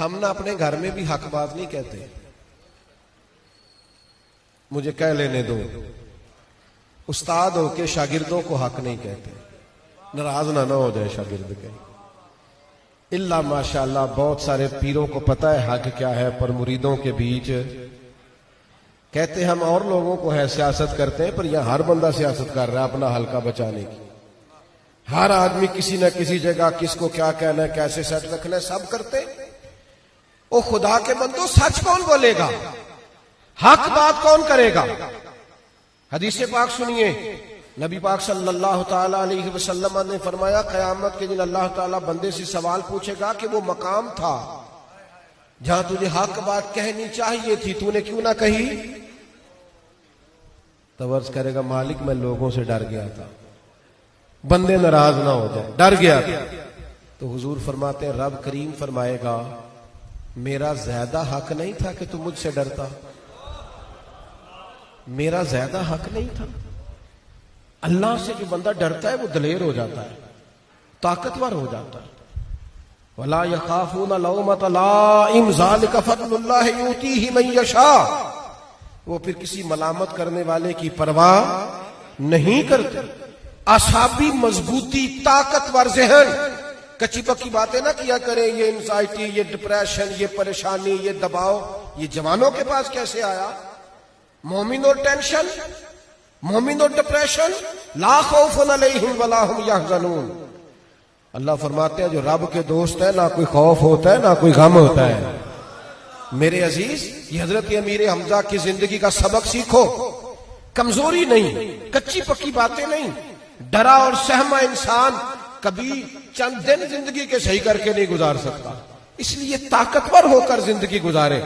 हम ना अपने घर में भी हक बात नहीं कहते, मुझे कह लेने दो। उस्ताद हो के शागिर्दों को हक नहीं कहते, नाराज ना हो जाए शागिर्द के। इल्ला माशाअल्लाह बहुत सारे पीरों को पता है हक क्या है, पर मुरीदों के बीच कहते हम और लोगों को है सियासत करते हैं, पर यहां हर बंदा सियासत कर रहा है अपना हल्का बचाने की। हर आदमी किसी न किसी जगह किसको क्या कहना है, कैसे सेट रखना है, सब करते। ओ खुदा के बंदो, सच कौन बोलेगा, हक बात कौन करेगा? हदीस पाक सुनिए, नबी पाक सल्लल्लाहु ताला अलैहि वसल्लम ने फरमाया, क़यामत के दिन अल्लाह ताला बंदे से सवाल पूछेगा कि वो मकाम था जहां तुझे हक बात कहनी चाहिए थी, तूने क्यों ना कही? तो अर्ज करेगा, मालिक मैं लोगों से डर गया था, बंदे नाराज ना हो जाए, डर गया था। तो हुजूर फरमाते हैं, रब करीम फरमाएगा, मेरा ज्यादा हक नहीं था कि तू मुझसे डरता, मेरा ज्यादा हक नहीं था। अल्लाह से जो बंदा डरता है वो दलेर हो जाता है, ताकतवर हो जाता है। वला यखाफूना लौमत लाइम ज़ालिका फज़लुल्लाह यूतीही मन यशा, वो फिर किसी मलामत करने वाले की परवाह नहीं करते। असाबी मजबूती, ताकतवर जहन, कच्ची पक्की बातें ना किया करें। ये एंजाइटी, ये डिप्रेशन, ये परेशानी, ये दबाव, ये जवानों के पास कैसे आया? मोमिन और टेंशन, मोमिन और डिप्रेशन, ला खौफुन अलैहिम वला हुम यहज़नून। अल्लाह फरमाते हैं जो रब के दोस्त है ना कोई खौफ होता है ना कोई गम होता है। मेरे अजीज, ये हजरत अमीर हमजा की जिंदगी का सबक सीखो। कमजोरी नहीं, कच्ची पक्की बातें नहीं, डरा और सहमा इंसान कभी चंद दिन जिंदगी के सही करके नहीं गुजार सकता। इसलिए ताकतवर होकर जिंदगी गुजारे।